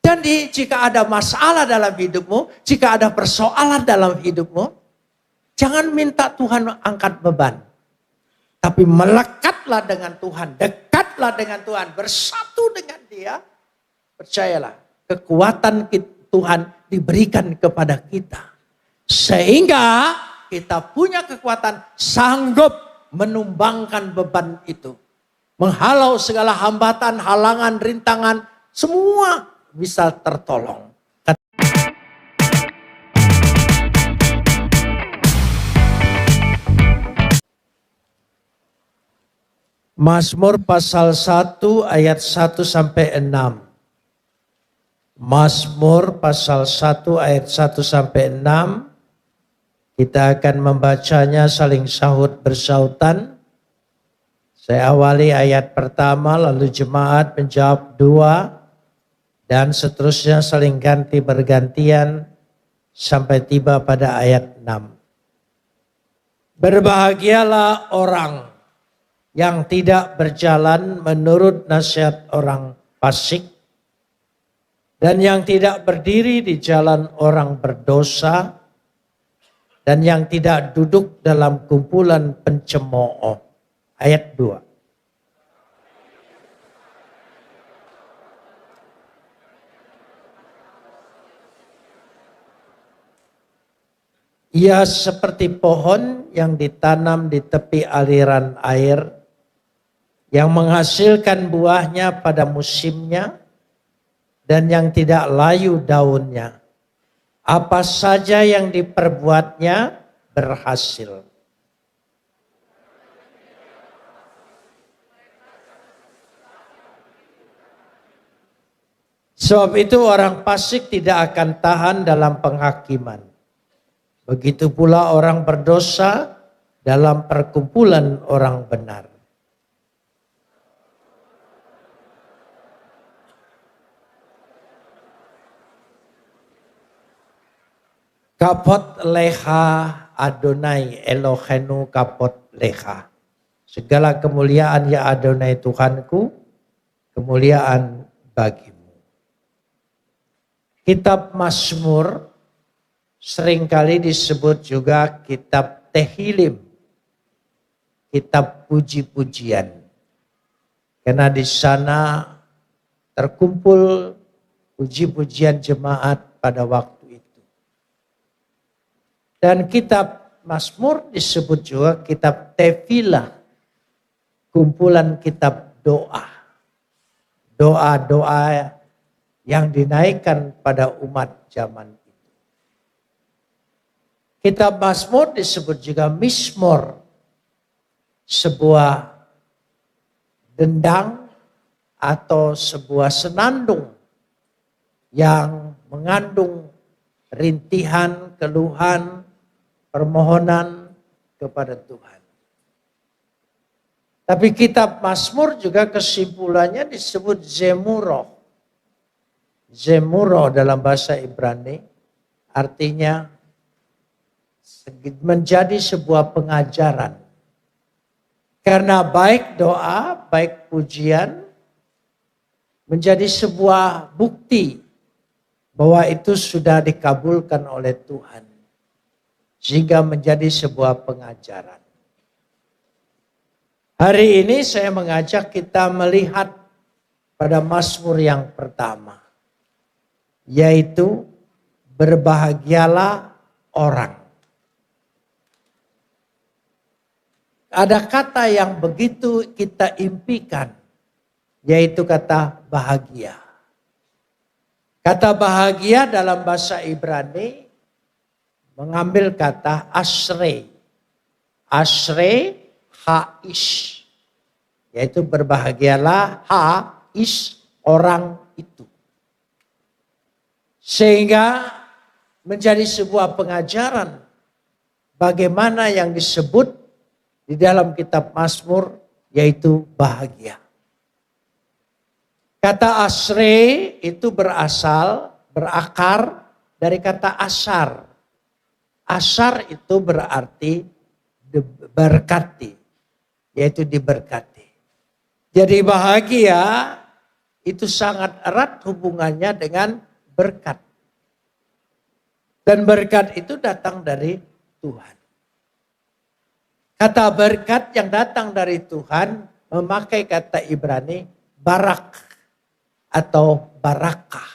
Jadi jika ada masalah dalam hidupmu, jika ada persoalan dalam hidupmu, jangan minta Tuhan angkat beban. Tapi melekatlah dengan Tuhan, dekatlah dengan Tuhan, bersatu dengan Dia. Percayalah, kekuatan Tuhan diberikan kepada kita. Sehingga kita punya kekuatan sanggup menumbangkan beban itu. Menghalau segala hambatan, halangan, rintangan, semua bisa tertolong. Mazmur pasal 1 ayat 1 sampai 6. Mazmur pasal 1 ayat 1 sampai 6. Kita akan membacanya saling sahut bersautan. Saya awali ayat pertama, lalu jemaat menjawab 2. Dan seterusnya saling ganti bergantian sampai tiba pada ayat 6. Berbahagialah orang yang tidak berjalan menurut nasihat orang fasik, dan yang tidak berdiri di jalan orang berdosa, dan yang tidak duduk dalam kumpulan pencemooh. Ayat 2. Ia seperti pohon yang ditanam di tepi aliran air, yang menghasilkan buahnya pada musimnya, dan yang tidak layu daunnya. Apa saja yang diperbuatnya berhasil. Sebab itu orang fasik tidak akan tahan dalam penghakiman. Begitu pula orang berdosa dalam perkumpulan orang benar. Kapot leha Adonai Elohenu kapot leha. Segala kemuliaan ya Adonai Tuhanku, kemuliaan bagimu. Kitab Mazmur seringkali disebut juga kitab Tehillim, kitab puji-pujian. Karena di sana terkumpul puji-pujian jemaat pada waktu itu. Dan kitab Mazmur disebut juga kitab Tefilah, kumpulan kitab doa. Doa-doa yang dinaikkan pada umat zaman itu. Kitab Mazmur disebut juga Mizmor, sebuah dendang atau sebuah senandung yang mengandung rintihan, keluhan, permohonan kepada Tuhan. Tapi kitab Mazmur juga kesimpulannya disebut Zemuroh. Zemuroh dalam bahasa Ibrani artinya menjadi sebuah pengajaran. Karena baik doa, baik pujian menjadi sebuah bukti bahwa itu sudah dikabulkan oleh Tuhan. Sehingga menjadi sebuah pengajaran. Hari ini saya mengajak kita melihat pada Mazmur yang pertama. Yaitu berbahagialah orang. Ada kata yang begitu kita impikan, yaitu kata bahagia. Kata bahagia dalam bahasa Ibrani mengambil kata asre. Asre haish. Yaitu berbahagialah haish orang itu. Sehingga menjadi sebuah pengajaran bagaimana yang disebut di dalam kitab Mazmur yaitu bahagia. Kata asre itu berakar dari kata asar. Asar itu berarti berkati, yaitu diberkati. Jadi bahagia itu sangat erat hubungannya dengan berkat. Dan berkat itu datang dari Tuhan. Kata berkat yang datang dari Tuhan memakai kata Ibrani barak atau barakah.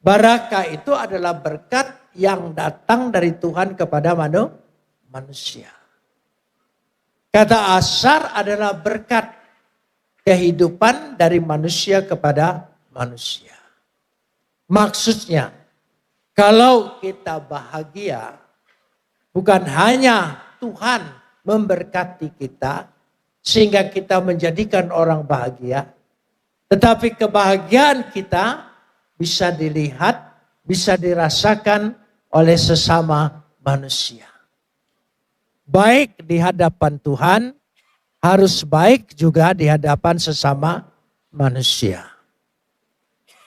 Barakah itu adalah berkat yang datang dari Tuhan kepada manusia. Kata asar adalah berkat kehidupan dari manusia kepada manusia. Maksudnya, kalau kita bahagia, bukan hanya Tuhan memberkati kita, sehingga kita menjadikan orang bahagia, tetapi kebahagiaan kita bisa dilihat, bisa dirasakan oleh sesama manusia. Baik di hadapan Tuhan, harus baik juga di hadapan sesama manusia.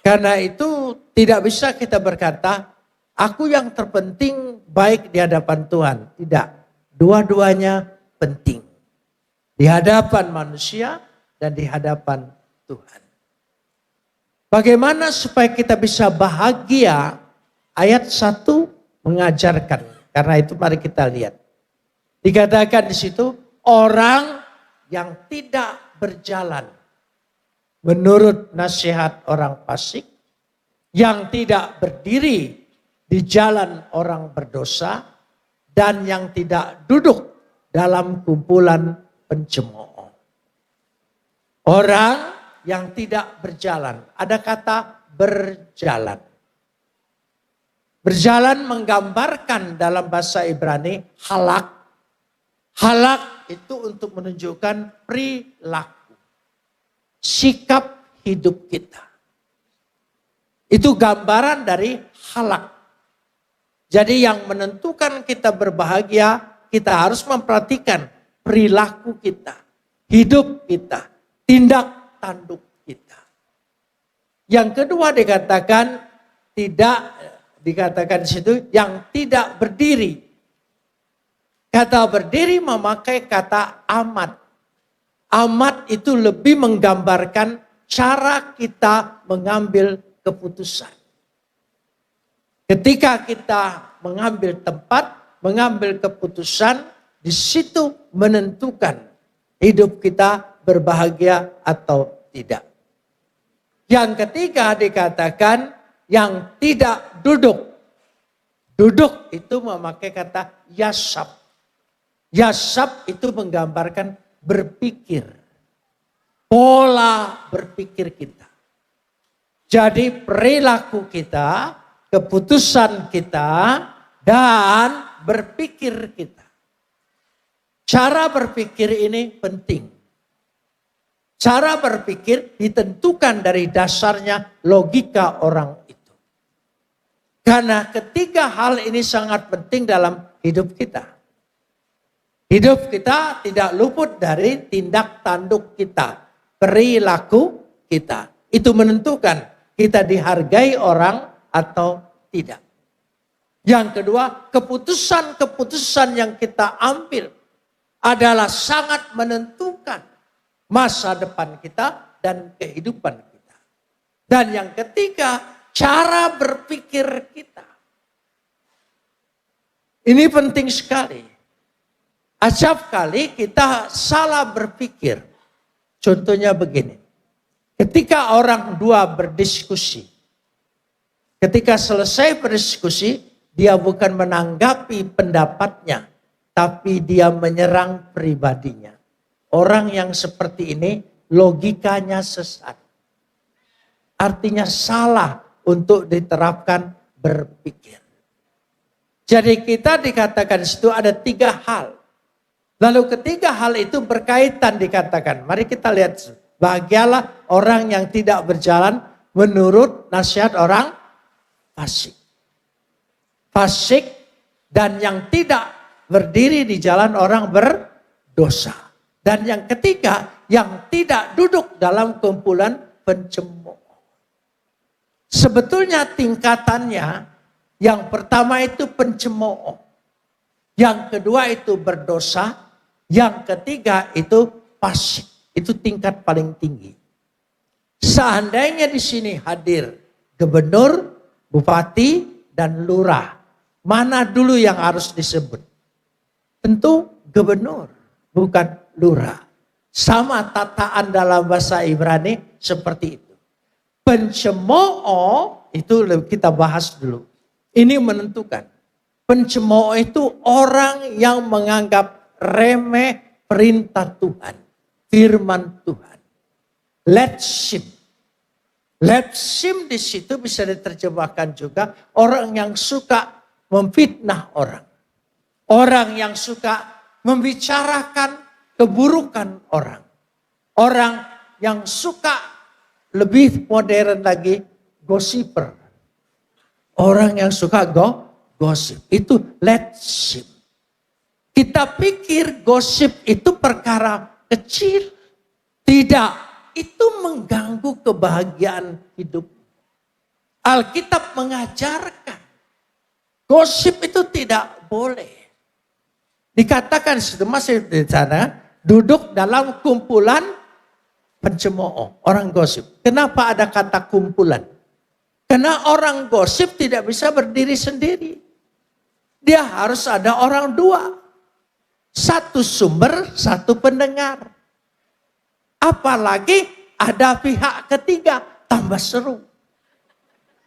Karena itu tidak bisa kita berkata, aku yang terpenting baik di hadapan Tuhan. Tidak, dua-duanya penting. Di hadapan manusia dan di hadapan Tuhan. Bagaimana supaya kita bisa bahagia? Ayat 1 mengajarkan. Karena itu mari kita lihat. Dikatakan di situ, orang yang tidak berjalan menurut nasihat orang fasik, yang tidak berdiri di jalan orang berdosa, dan yang tidak duduk dalam kumpulan pencemooh. Orang yang tidak berjalan, ada kata berjalan. Berjalan menggambarkan dalam bahasa Ibrani halak. Halak itu untuk menunjukkan perilaku, sikap hidup kita. Itu gambaran dari halak. Jadi yang menentukan kita berbahagia, kita harus memperhatikan perilaku kita, hidup kita, tindak tanduk kita. Yang kedua dikatakan dikatakan di situ yang tidak berdiri. Kata berdiri memakai kata amat. Amat itu lebih menggambarkan cara kita mengambil keputusan. Ketika kita mengambil tempat, mengambil keputusan, di situ menentukan hidup kita berbahagia atau tidak. Yang ketiga dikatakan yang tidak duduk. Duduk itu memakai kata yasab. Yasab itu menggambarkan berpikir. Pola berpikir kita. Jadi perilaku kita, keputusan kita, dan berpikir kita. Cara berpikir ini penting. Cara berpikir ditentukan dari dasarnya logika orang itu. Karena ketiga hal ini sangat penting dalam hidup kita. Hidup kita tidak luput dari tindak tanduk kita, perilaku kita. Itu menentukan kita dihargai orang atau tidak. Yang kedua, keputusan-keputusan yang kita ambil adalah sangat menentukan masa depan kita dan kehidupan kita. Dan yang ketiga, cara berpikir kita. Ini penting sekali. Acap kali kita salah berpikir. Contohnya begini. Ketika orang dua berdiskusi. Ketika selesai berdiskusi, dia bukan menanggapi pendapatnya. Tapi dia menyerang pribadinya. Orang yang seperti ini logikanya sesat. Artinya salah untuk diterapkan berpikir. Jadi kita dikatakan di situ ada tiga hal. Lalu ketiga hal itu berkaitan dikatakan. Mari kita lihat. Bahagialah orang yang tidak berjalan menurut nasihat orang fasik. Fasik dan yang tidak berdiri di jalan orang berdosa. Dan yang ketiga yang tidak duduk dalam kumpulan pencemooh. Sebetulnya tingkatannya yang pertama itu pencemooh. Yang kedua itu berdosa. Yang ketiga itu fasik. Itu tingkat paling tinggi. Seandainya di sini hadir gubernur, bupati, dan lurah, mana dulu yang harus disebut? Tentu gubernur, bukan lurah. Sama tataan dalam bahasa Ibrani seperti itu. Pencemooh itu kita bahas dulu. Ini menentukan. Pencemooh itu orang yang menganggap remeh perintah Tuhan, firman Tuhan. Letship. Letship di situ bisa diterjemahkan juga orang yang suka memfitnah orang. Orang yang suka membicarakan keburukan orang. Orang yang suka lebih modern lagi gossiper. Orang yang suka gosip. Itu letship. Kita pikir gosip itu perkara kecil. Tidak. Itu mengganggu kebahagiaan hidup. Alkitab mengajarkan. Gosip itu tidak boleh. Dikatakan masih di sana. Duduk dalam kumpulan pencemooh. Orang gosip. Kenapa ada kata kumpulan? Karena orang gosip tidak bisa berdiri sendiri. Dia harus ada orang dua. Satu sumber, satu pendengar. Apalagi ada pihak ketiga, tambah seru.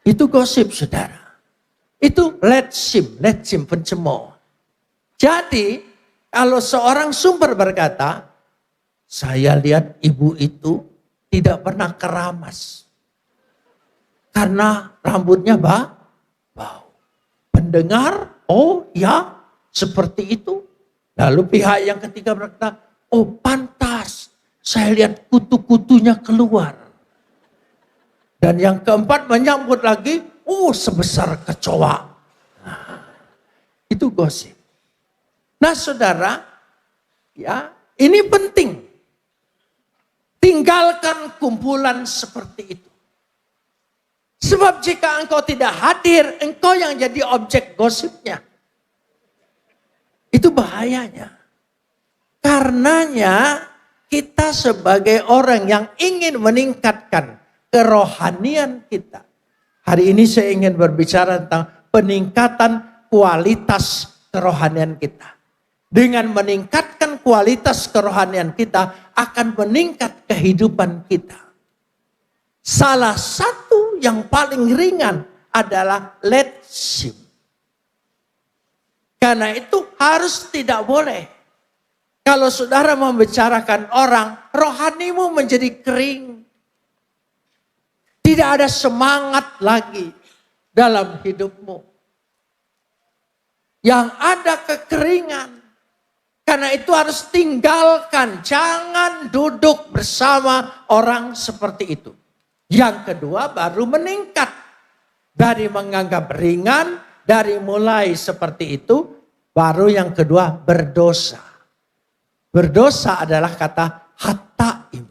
Itu gosip, saudara. Itu letship pencemooh. Jadi, kalau seorang sumber berkata, saya lihat ibu itu tidak pernah keramas. Karena rambutnya bau. Pendengar, oh ya, seperti itu. Lalu pihak yang ketiga berkata, oh pantas. Saya lihat kutu-kutunya keluar. Dan yang keempat menyambut lagi, oh sebesar kecoa. Nah, itu gosip. Nah saudara, ya ini penting. Tinggalkan kumpulan seperti itu. Sebab jika engkau tidak hadir, engkau yang jadi objek gosipnya. Itu bahayanya. Karenanya kita sebagai orang yang ingin meningkatkan kerohanian kita. Hari ini saya ingin berbicara tentang peningkatan kualitas kerohanian kita. Dengan meningkatkan kualitas kerohanian kita akan meningkat kehidupan kita. Salah satu yang paling ringan adalah letship. Karena itu harus tidak boleh. Kalau saudara membicarakan orang, rohanimu menjadi kering. Tidak ada semangat lagi dalam hidupmu. Yang ada kekeringan. Karena itu harus tinggalkan. Jangan duduk bersama orang seperti itu. Yang kedua baru meningkat. Dari menganggap ringan, dari mulai seperti itu, baru yang kedua berdosa. Berdosa adalah kata hataim.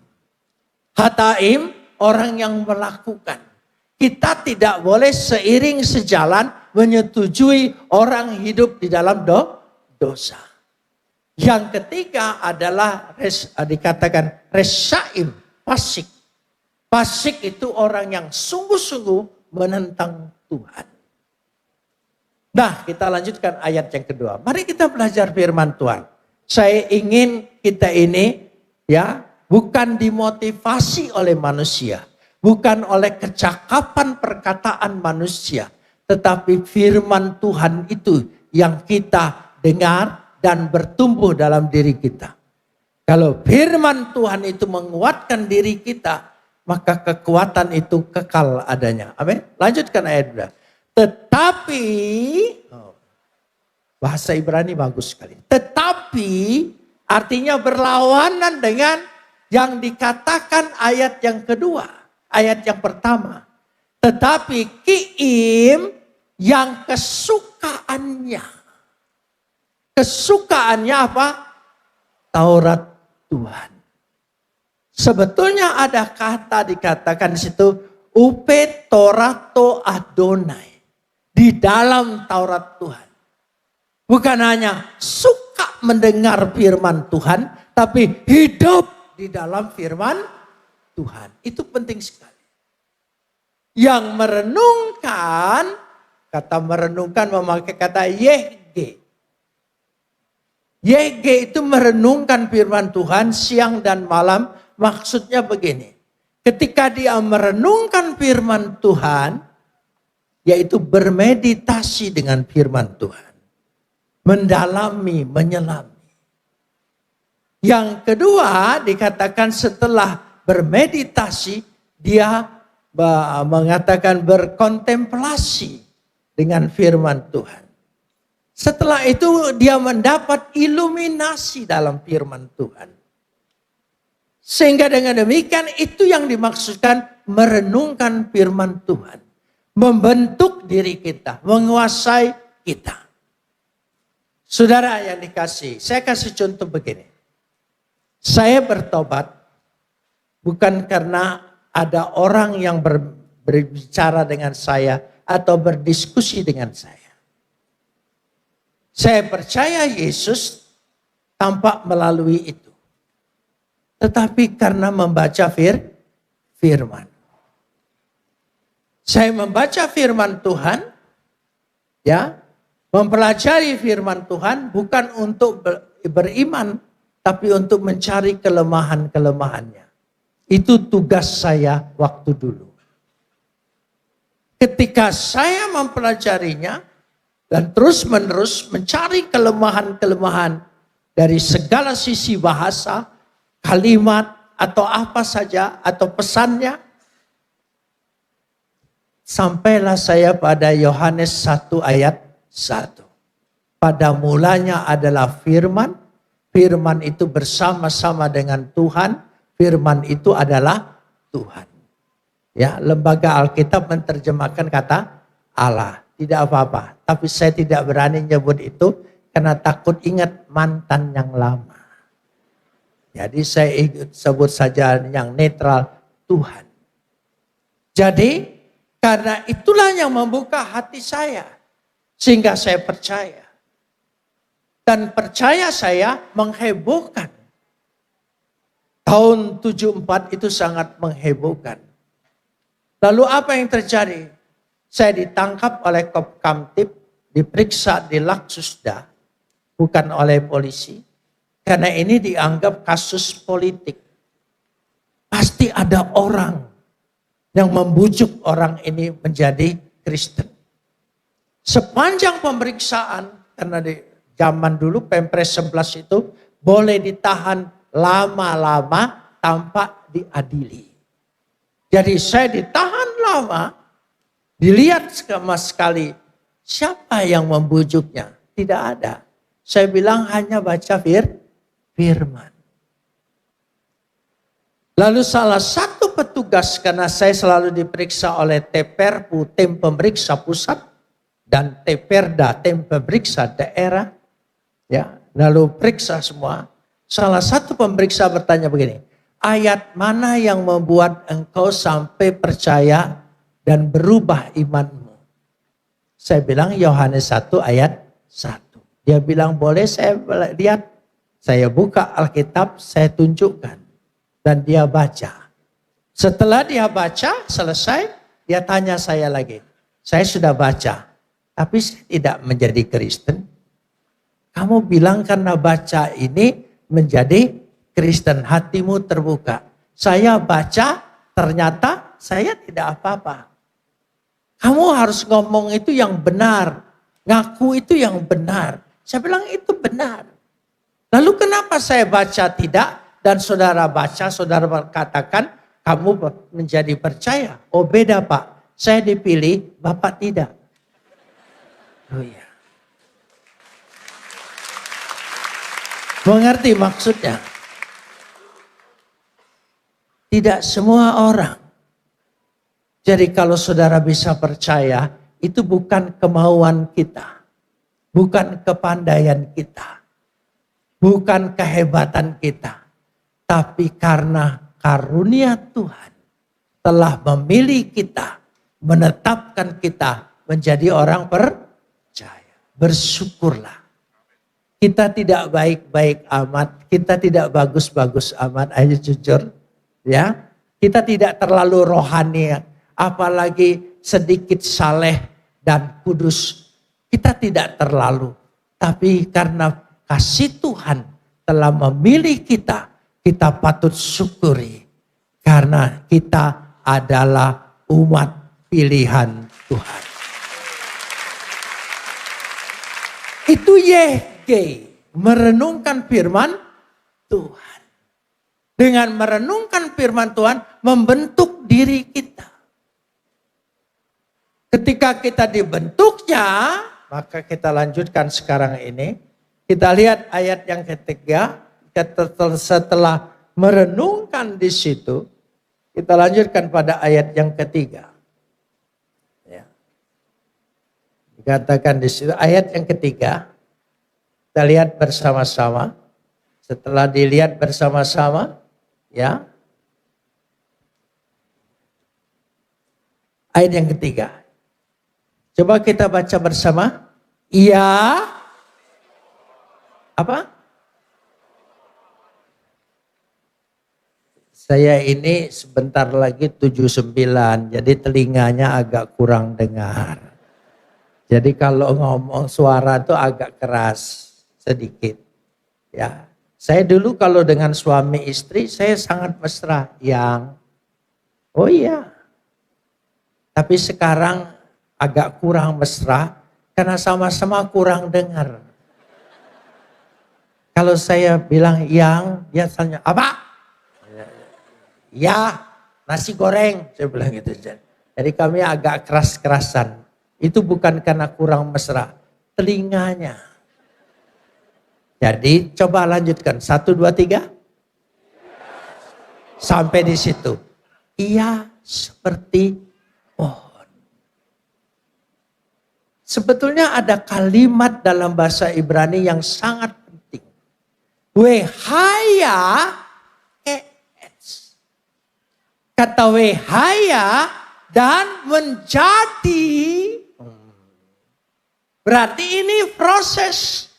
Hataim orang yang melakukan. Kita tidak boleh seiring sejalan menyetujui orang hidup di dalam dosa. Yang ketiga adalah dikatakan resaim, fasik. Fasik itu orang yang sungguh-sungguh menentang Tuhan. Nah, kita lanjutkan ayat yang kedua. Mari kita belajar firman Tuhan. Saya ingin kita ini ya bukan dimotivasi oleh manusia. Bukan oleh kecakapan perkataan manusia. Tetapi firman Tuhan itu yang kita dengar dan bertumbuh dalam diri kita. Kalau firman Tuhan itu menguatkan diri kita, maka kekuatan itu kekal adanya. Amin. Lanjutkan ayat 2. Tetapi, bahasa Ibrani bagus sekali. Tetapi artinya berlawanan dengan yang dikatakan ayat yang kedua. Ayat yang pertama. Tetapi kiim yang kesukaannya. Kesukaannya apa? Taurat Tuhan. Sebetulnya ada kata dikatakan di situ. Upe Torato Adonai. Di dalam Taurat Tuhan. Bukan hanya suka mendengar firman Tuhan, tapi hidup di dalam firman Tuhan. Itu penting sekali. Yang merenungkan, kata merenungkan memakai kata YG. YG itu merenungkan firman Tuhan siang dan malam. Maksudnya begini. Ketika dia merenungkan firman Tuhan, yaitu bermeditasi dengan firman Tuhan. Mendalami, menyelami. Yang kedua dikatakan setelah bermeditasi, dia mengatakan berkontemplasi dengan firman Tuhan. Setelah itu dia mendapat iluminasi dalam firman Tuhan. Sehingga dengan demikian itu yang dimaksudkan merenungkan firman Tuhan. Membentuk diri kita, menguasai kita. Saudara yang dikasih, saya kasih contoh begini. Saya bertobat bukan karena ada orang yang berbicara dengan saya atau berdiskusi dengan saya. Saya percaya Yesus tampak melalui itu. Tetapi karena membaca firman. Saya membaca firman Tuhan, ya, mempelajari firman Tuhan bukan untuk beriman, tapi untuk mencari kelemahan-kelemahannya. Itu tugas saya waktu dulu. Ketika saya mempelajarinya dan terus-menerus mencari kelemahan-kelemahan dari segala sisi bahasa, kalimat atau apa saja atau pesannya, sampailah saya pada Yohanes 1 ayat 1. Pada mulanya adalah firman, firman itu bersama-sama dengan Tuhan, firman itu adalah Tuhan. Ya, lembaga Alkitab menerjemahkan kata Allah, tidak apa-apa. Tapi saya tidak berani nyebut itu karena takut ingat mantan yang lama. Jadi saya sebut saja yang netral, Tuhan. Jadi karena itulah yang membuka hati saya. Sehingga saya percaya. Dan percaya saya menghebohkan. Tahun 74 itu sangat menghebohkan. Lalu apa yang terjadi? Saya ditangkap oleh Kopkamtib, diperiksa di Laksusda, bukan oleh polisi. Karena ini dianggap kasus politik. Pasti ada orang yang membujuk orang ini menjadi Kristen. Sepanjang pemeriksaan, karena di zaman dulu Pempres 11 itu boleh ditahan lama-lama tanpa diadili. Jadi saya ditahan lama, dilihat sama sekali siapa yang membujuknya. Tidak ada. Saya bilang hanya baca firman. Lalu salah satu petugas, karena saya selalu diperiksa oleh TPRPU, tim pemeriksa pusat, dan TPRDA, tim pemeriksa daerah, ya, lalu periksa semua. Salah satu pemeriksa bertanya begini, ayat mana yang membuat engkau sampai percaya dan berubah imanmu? Saya bilang Yohanes 1 ayat 1. Dia bilang boleh saya lihat. Saya buka Alkitab, saya tunjukkan. Dan dia baca. Setelah dia baca, selesai, dia tanya saya lagi. Saya sudah baca, tapi saya tidak menjadi Kristen. Kamu bilang karena baca ini menjadi Kristen, hatimu terbuka. Saya baca, ternyata saya tidak apa-apa. Kamu harus ngomong itu yang benar. Ngaku itu yang benar. Saya bilang itu benar. Lalu kenapa saya baca tidak dan saudara baca, saudara katakan kamu menjadi percaya? Oh beda Pak, saya dipilih, Bapak tidak. Oh iya. Mengerti maksudnya? Tidak semua orang. Jadi kalau saudara bisa percaya, itu bukan kemauan kita. Bukan kepandaian kita. Bukan kehebatan kita. Tapi karena karunia Tuhan telah memilih kita. Menetapkan kita menjadi orang percaya. Bersyukurlah. Kita tidak baik-baik amat. Kita tidak bagus-bagus amat. Ayo jujur. Ya. Kita tidak terlalu rohani, apalagi sedikit saleh dan kudus. Kita tidak terlalu. Tapi karena kasih Tuhan telah memilih kita, kita patut syukuri. Karena kita adalah umat pilihan Tuhan. Itu YG, merenungkan firman Tuhan. Dengan merenungkan firman Tuhan, membentuk diri kita. Ketika kita dibentuknya, maka kita lanjutkan sekarang ini. Kita lihat ayat yang ketiga, setelah merenungkan di situ, kita lanjutkan pada ayat yang ketiga. Ya. Dikatakan di situ, ayat yang ketiga, kita lihat bersama-sama. Setelah dilihat bersama-sama, ya. Ayat yang ketiga. Coba kita baca bersama. Ia apa? Saya ini sebentar lagi 79, jadi telinganya agak kurang dengar. Jadi kalau ngomong suara itu agak keras sedikit. Ya. Saya dulu kalau dengan suami istri saya sangat mesra, yang oh iya. Tapi sekarang agak kurang mesra karena sama-sama kurang dengar. Kalau saya bilang yang, dia tanya apa? Ya, nasi goreng, saya bilang gitu. Jadi kami agak keras-kerasan. Itu bukan karena kurang mesra, telinganya. Jadi coba lanjutkan. 1, 2, 3. Sampai di situ. Ia seperti pohon. Sebetulnya ada kalimat dalam bahasa Ibrani yang sangat penting. Wehaya keets. Kata wehaya dan menjadi. Berarti ini proses.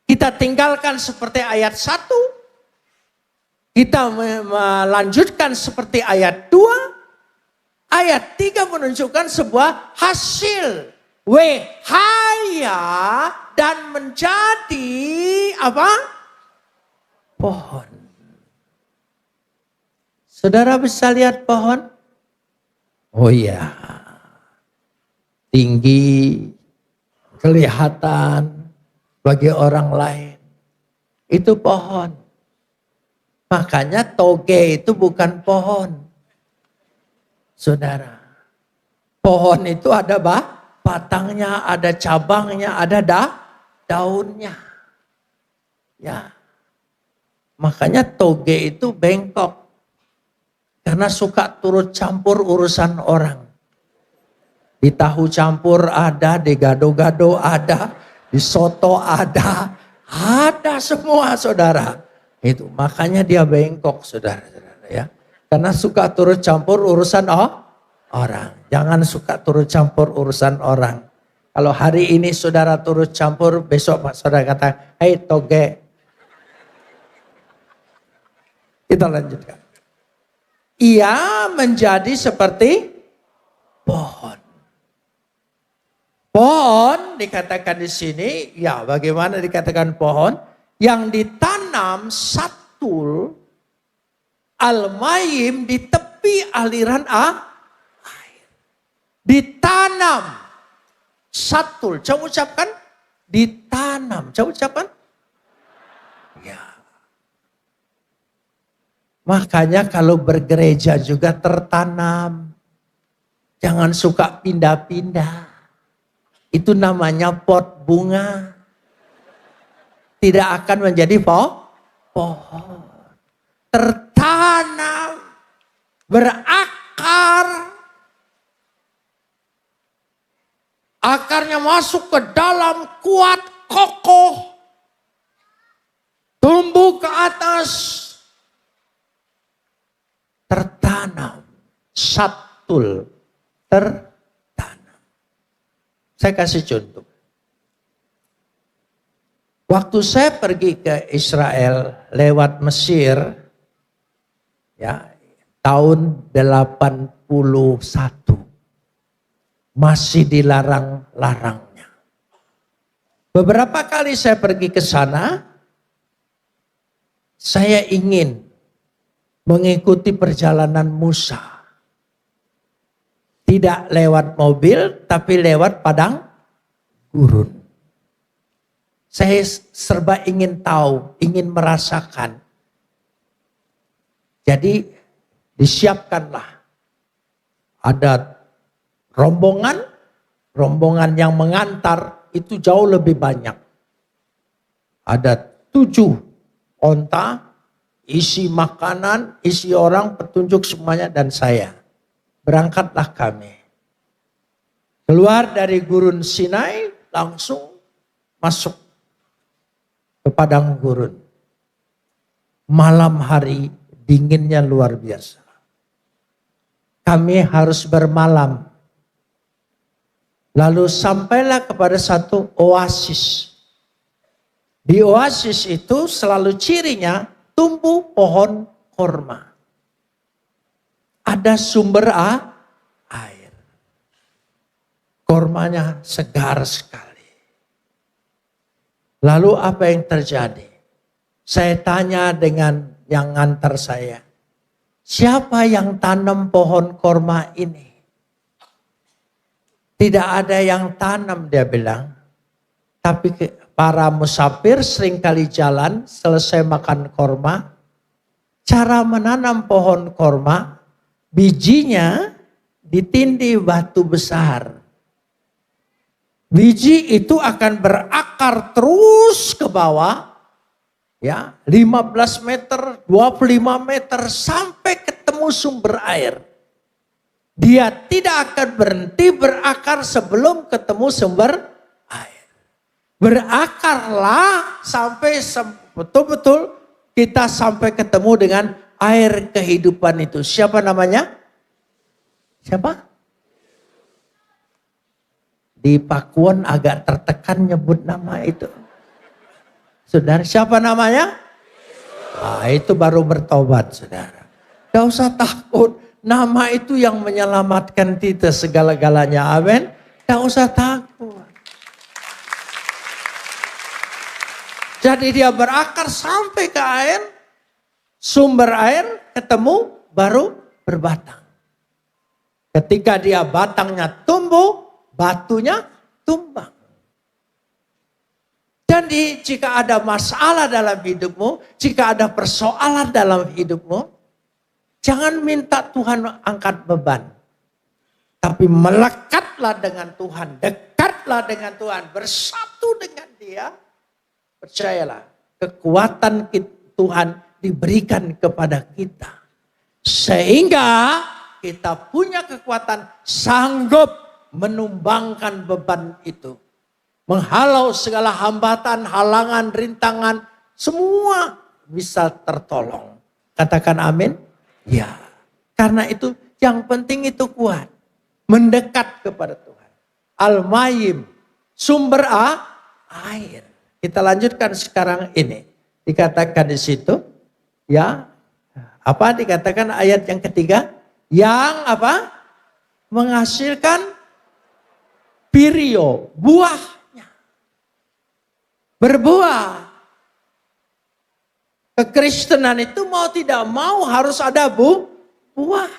Kita tinggalkan seperti ayat 1. Kita melanjutkan seperti ayat 2. Ayat 3 menunjukkan sebuah hasil. Wehaya dan menjadi apa? Pohon. Saudara bisa lihat pohon? Oh iya. Tinggi, kelihatan. Bagi orang lain. Itu pohon. Makanya toge itu bukan pohon. Saudara. Pohon itu ada batangnya, ada cabangnya, ada daunnya. Ya. Makanya toge itu bengkok. Karena suka turut campur urusan orang. Di tahu campur ada, di gado-gado ada. Di soto ada semua saudara. Itu makanya dia bengkok saudara-saudara ya. Karena suka turut campur urusan orang. Jangan suka turut campur urusan orang. Kalau hari ini saudara turut campur, besok saudara kata, "Hei toge." Kita lanjutkan. Ia menjadi seperti pohon. Pohon dikatakan di sini, ya bagaimana dikatakan pohon? Yang ditanam satul al-maim di tepi aliran air. Ditanam satul, coba ucapkan. Ditanam, coba ucapkan. Ya. Makanya kalau bergereja juga tertanam. Jangan suka pindah-pindah. Itu namanya pot bunga. Tidak akan menjadi pohon. Tertanam. Berakar. Akarnya masuk ke dalam, kuat, kokoh. Tumbuh ke atas. Tertanam. Satul. Tertanam. Saya kasih contoh. Waktu saya pergi ke Israel lewat Mesir, Ya, tahun 81 masih dilarang-larangnya. Beberapa kali saya pergi ke sana, saya ingin mengikuti perjalanan Musa. Tidak lewat mobil, tapi lewat padang gurun. Saya serba ingin tahu, ingin merasakan. Jadi disiapkanlah. Ada rombongan yang mengantar itu jauh lebih banyak. Ada 7 onta, isi makanan, isi orang, petunjuk semuanya dan saya. Berangkatlah kami. Keluar dari gurun Sinai, langsung masuk ke padang gurun. Malam hari dinginnya luar biasa. Kami harus bermalam. Lalu sampailah kepada satu oasis. Di oasis itu selalu cirinya tumbuh pohon korma. Ada sumber air. Kormanya segar sekali. Lalu apa yang terjadi? Saya tanya dengan yang ngantar saya. Siapa yang tanam pohon korma ini? Tidak ada yang tanam, dia bilang. Tapi para musafir seringkali jalan selesai makan korma. Cara menanam pohon korma, bijinya ditindih batu besar. Biji itu akan berakar terus ke bawah. Ya, 15 meter, 25 meter sampai ketemu sumber air. Dia tidak akan berhenti berakar sebelum ketemu sumber air. Berakarlah sampai betul-betul kita sampai ketemu dengan air kehidupan itu. Siapa namanya? Siapa? Di Pakuan agak tertekan nyebut nama itu. Saudara, siapa namanya? Itu baru bertobat, saudara. Gak usah takut. Nama itu yang menyelamatkan kita segala-galanya. Amin. Gak usah takut. Jadi dia berakar sampai ke air. Sumber air ketemu baru berbatang. Ketika dia batangnya tumbuh, batunya tumbang. Jadi jika ada masalah dalam hidupmu, jika ada persoalan dalam hidupmu, jangan minta Tuhan angkat beban. Tapi melekatlah dengan Tuhan, dekatlah dengan Tuhan, bersatu dengan Dia. Percayalah, kekuatan Tuhan diberikan kepada kita. Sehingga kita punya kekuatan sanggup menumbangkan beban itu. Menghalau segala hambatan, halangan, rintangan, semua bisa tertolong. Katakan amin. Ya, karena itu yang penting itu kuat. Mendekat kepada Tuhan. Al-Mayim, sumber air. Kita lanjutkan sekarang ini. Dikatakan di situ, ya, apa dikatakan ayat yang ketiga? Yang apa? Menghasilkan pirio, buahnya. Berbuah. Kekristenan itu mau tidak mau harus ada buah.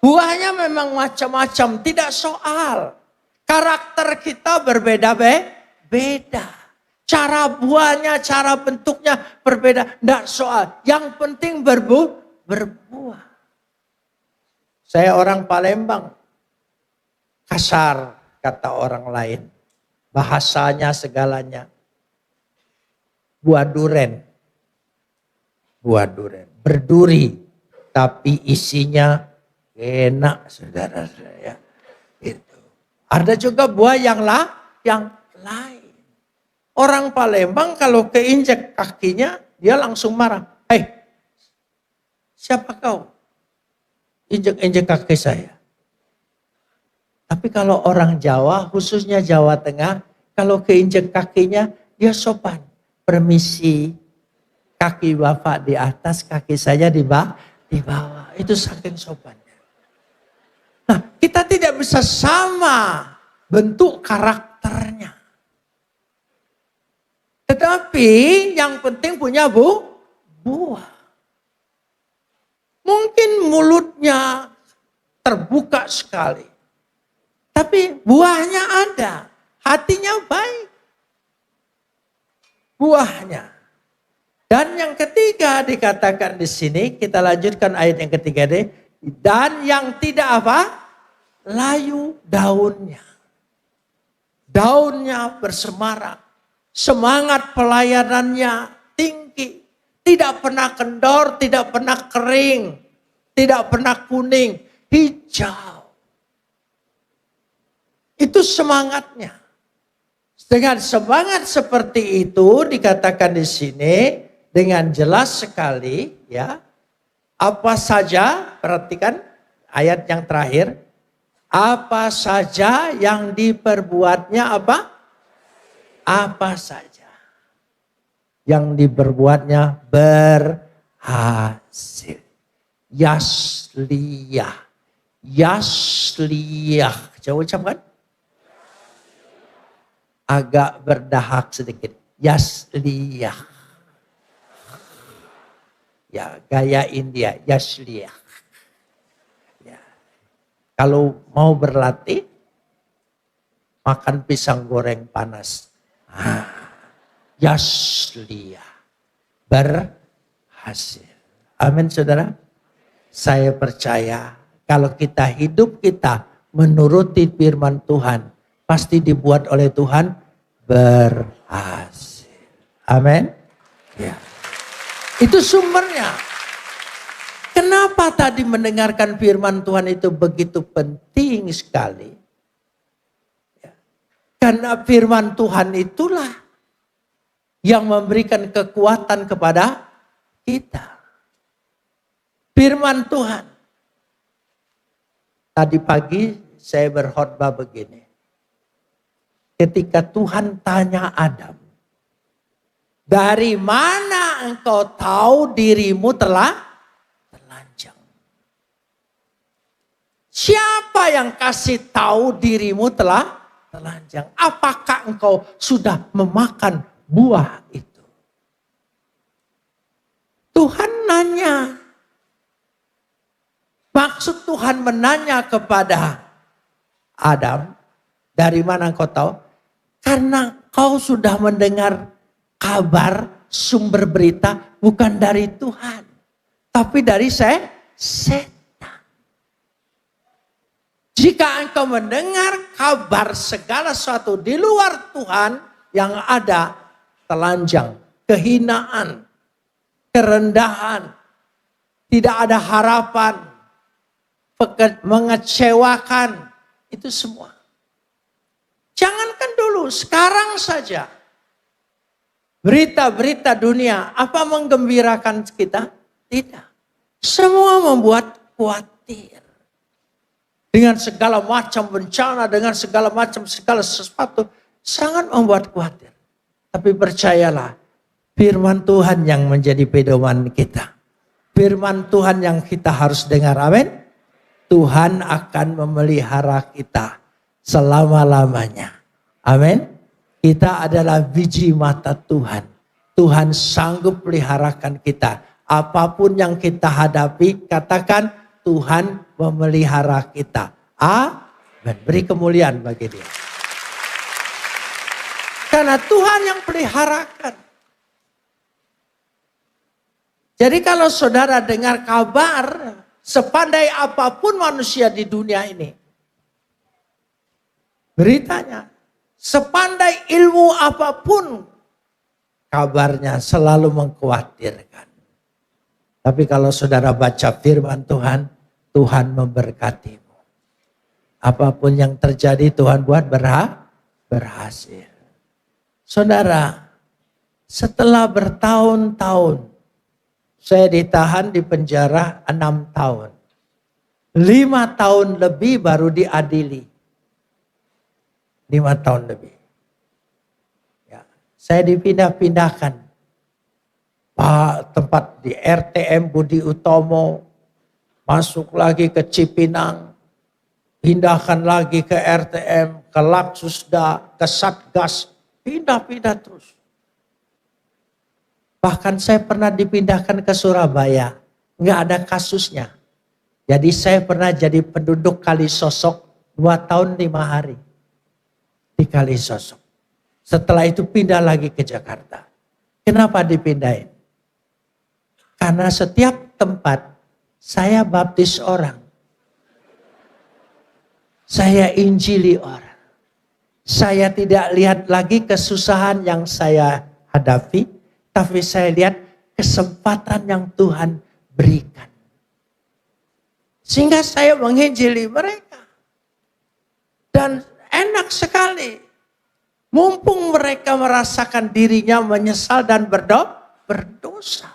Buahnya memang macam-macam, tidak soal. Karakter kita berbeda-beda. Cara buahnya, cara bentuknya berbeda, tidak soal. Yang penting berbuah. Saya orang Palembang. Kasar kata orang lain. Bahasanya segalanya. Buah duren. Buah duren. Berduri. Tapi isinya enak, saudara saya. Itu. Ada juga buah yang lain. Orang Palembang kalau keinjak kakinya, dia langsung marah. Hei, siapa kau? Injek-injek kaki saya. Tapi kalau orang Jawa, khususnya Jawa Tengah, kalau keinjek kakinya, dia sopan. Permisi, Kaki Bapak di atas, kaki saya di bawah. Itu saking sopannya. Nah, kita tidak bisa sama bentuk karakternya. Tetapi yang penting punya buah. Mungkin mulutnya terbuka sekali. Tapi buahnya ada. Hatinya baik. Buahnya. Dan yang ketiga dikatakan di sini, kita lanjutkan ayat yang ketiga deh. Dan yang tidak apa? Layu daunnya. Daunnya bersemarak. Semangat pelayanannya tinggi. Tidak pernah kendor, tidak pernah kering. Tidak pernah kuning. Hijau. Itu semangatnya. Dengan semangat seperti itu dikatakan di sini dengan jelas sekali ya. Apa saja, perhatikan ayat yang terakhir. Apa saja yang diperbuatnya apa? Apa saja yang diperbuatnya berhasil. Yasliyah. Yasliyah. Coba ucapkan. Agak berdahak sedikit. Yasliyah. Ya, gaya India. Yasliyah. Ya. Kalau mau berlatih, makan pisang goreng panas. Yasliyah. Berhasil. Amin saudara. Saya percaya kalau kita hidup kita menuruti firman Tuhan. Pasti dibuat oleh Tuhan berhasil. Amin. Ya. Itu sumbernya. Kenapa tadi mendengarkan firman Tuhan itu begitu penting sekali? Ya. Karena firman Tuhan itulah yang memberikan kekuatan kepada kita. Firman Tuhan. Tadi pagi saya berkhotbah begini. Ketika Tuhan tanya Adam, dari mana engkau tahu dirimu telah telanjang? Siapa yang kasih tahu dirimu telah telanjang? Apakah engkau sudah memakan buah itu? Tuhan nanya. Maksud Tuhan menanya kepada Adam, dari mana engkau tahu? Karena kau sudah mendengar kabar sumber berita bukan dari Tuhan. Tapi dari setan. Jika engkau mendengar kabar segala sesuatu di luar Tuhan yang ada telanjang, kehinaan, kerendahan, tidak ada harapan, mengecewakan, itu semua. Jangankan dulu, sekarang saja. Berita-berita dunia, apa menggembirakan kita? Tidak. Semua membuat khawatir. Dengan segala macam bencana, dengan segala sesuatu, sangat membuat khawatir. Tapi percayalah, firman Tuhan yang menjadi pedoman kita. Firman Tuhan yang kita harus dengar, amin. Tuhan akan memelihara kita selama-lamanya. Amin. Kita adalah biji mata Tuhan. Tuhan sanggup peliharakan kita. Apapun yang kita hadapi, katakan Tuhan memelihara kita. Amin. Beri kemuliaan bagi Dia. Karena Tuhan yang peliharakan. Jadi kalau saudara dengar kabar, sepandai apapun manusia di dunia ini, beritanya, sepandai ilmu apapun, kabarnya selalu mengkhawatirkan. Tapi kalau saudara baca firman Tuhan, Tuhan memberkatimu. Apapun yang terjadi Tuhan buat berhasil. Saudara, setelah bertahun-tahun, saya ditahan di penjara 6 tahun. 5 tahun lebih baru diadili. 5 tahun lebih. Ya, saya dipindah-pindahkan. tempat di RTM Budi Utomo, masuk lagi ke Cipinang, pindahkan lagi ke RTM, ke Laksusda, ke Satgas, pindah-pindah terus. Bahkan saya pernah dipindahkan ke Surabaya, nggak ada kasusnya. Jadi saya pernah jadi penduduk Kalisosok 2 tahun 5 hari di Kalisosok. Setelah itu pindah lagi ke Jakarta. Kenapa dipindahin? Karena setiap tempat saya baptis orang. Saya injili orang. Saya tidak lihat lagi kesusahan yang saya hadapi, tapi saya lihat kesempatan yang Tuhan berikan. Sehingga saya menginjili mereka. Dan enak sekali. Mumpung mereka merasakan dirinya menyesal dan berdosa.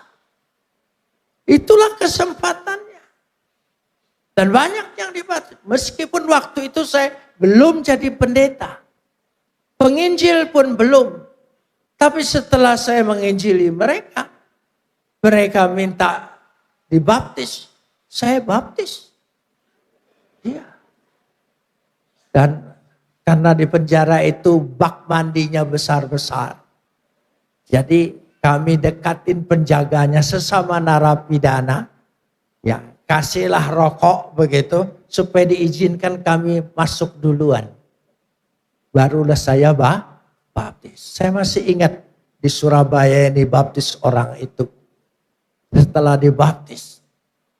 Itulah kesempatannya. Dan banyak yang dibantu. Meskipun waktu itu saya belum jadi pendeta. Penginjil pun belum. Tapi setelah saya menginjili mereka. Mereka minta dibaptis. Saya baptis. Iya. Dan karena di penjara itu bak mandinya besar-besar. Jadi kami dekatin penjaganya sesama narapidana. Ya, kasihlah rokok begitu supaya diizinkan kami masuk duluan. Barulah saya baptis. Saya masih ingat di Surabaya ini baptis orang itu. Setelah dibaptis,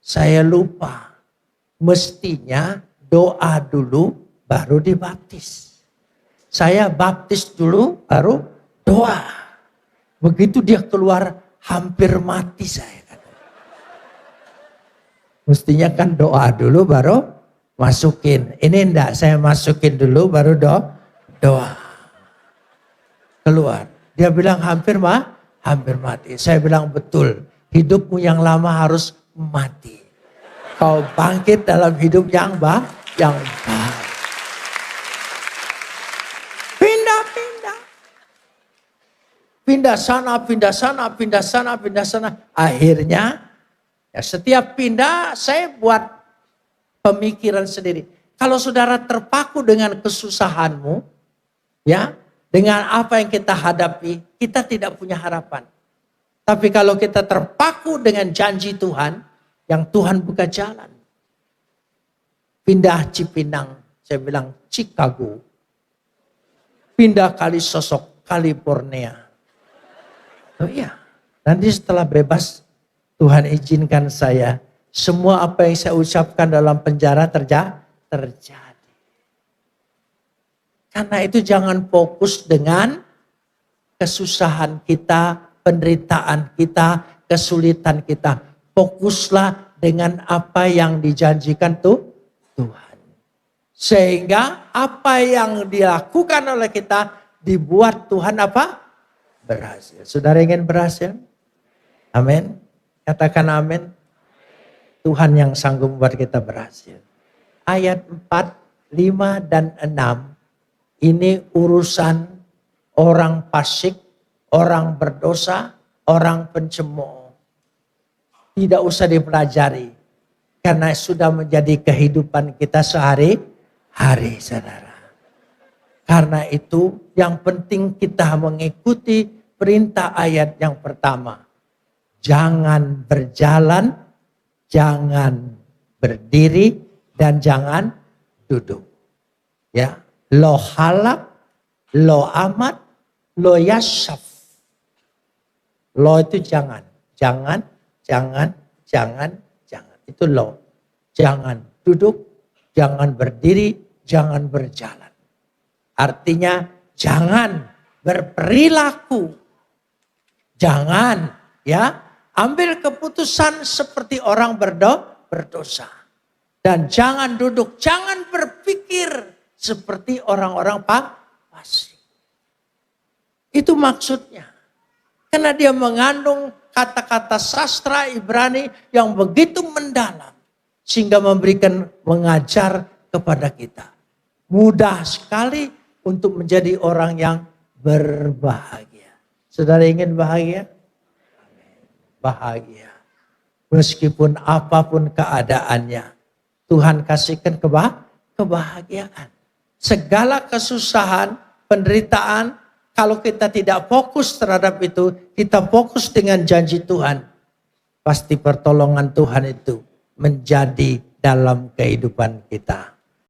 saya lupa. Mestinya doa dulu baru dibaptis. Saya baptis dulu baru doa. Begitu dia keluar hampir mati saya. Mestinya kan doa dulu baru masukin. Ini enggak, saya masukin dulu baru doa. Keluar. Dia bilang hampir mati. Saya bilang betul. Hidupmu yang lama harus mati. Kau bangkit dalam hidup yang baru. Pindah sana. Akhirnya ya setiap pindah saya buat pemikiran sendiri. Kalau saudara terpaku dengan kesusahanmu, ya, dengan apa yang kita hadapi, kita tidak punya harapan. Tapi kalau kita terpaku dengan janji Tuhan, yang Tuhan buka jalan. Pindah Cipinang, saya bilang Chicago. Pindah Kalisosok, California. Oh iya, nanti setelah bebas, Tuhan izinkan saya, semua apa yang saya ucapkan dalam penjara terjadi. Karena itu jangan fokus dengan kesusahan kita, penderitaan kita, kesulitan kita. Fokuslah dengan apa yang dijanjikan Tuhan. Sehingga apa yang dilakukan oleh kita dibuat Tuhan apa? Berhasil. Saudara ingin berhasil? Amin. Katakan amin. Tuhan yang sanggup membuat kita berhasil. Ayat 4, 5 dan 6. Ini urusan orang fasik, orang berdosa, orang pencemooh. Tidak usah dipelajari. Karena sudah menjadi kehidupan kita sehari-hari, saudara. Karena itu yang penting kita mengikuti perintah ayat yang pertama. Jangan berjalan, jangan berdiri, dan jangan duduk. Ya, lo halak, lo amat, lo yasaf. Lo itu jangan. Itu lo. Jangan duduk, jangan berdiri, jangan berjalan. Artinya jangan berperilaku. Jangan ya ambil keputusan seperti orang berdosa. Dan jangan duduk, jangan berpikir seperti orang-orang fasik. Itu maksudnya. Karena dia mengandung kata-kata sastra Ibrani yang begitu mendalam. Sehingga mengajar kepada kita. Mudah sekali untuk menjadi orang yang berbahagia. Saudara ingin bahagia? bahagia. Meskipun apapun keadaannya, Tuhan kasihkan kebahagiaan. Segala kesusahan, penderitaan, kalau kita tidak fokus terhadap itu, kita fokus dengan janji Tuhan, pasti pertolongan Tuhan itu menjadi dalam kehidupan kita.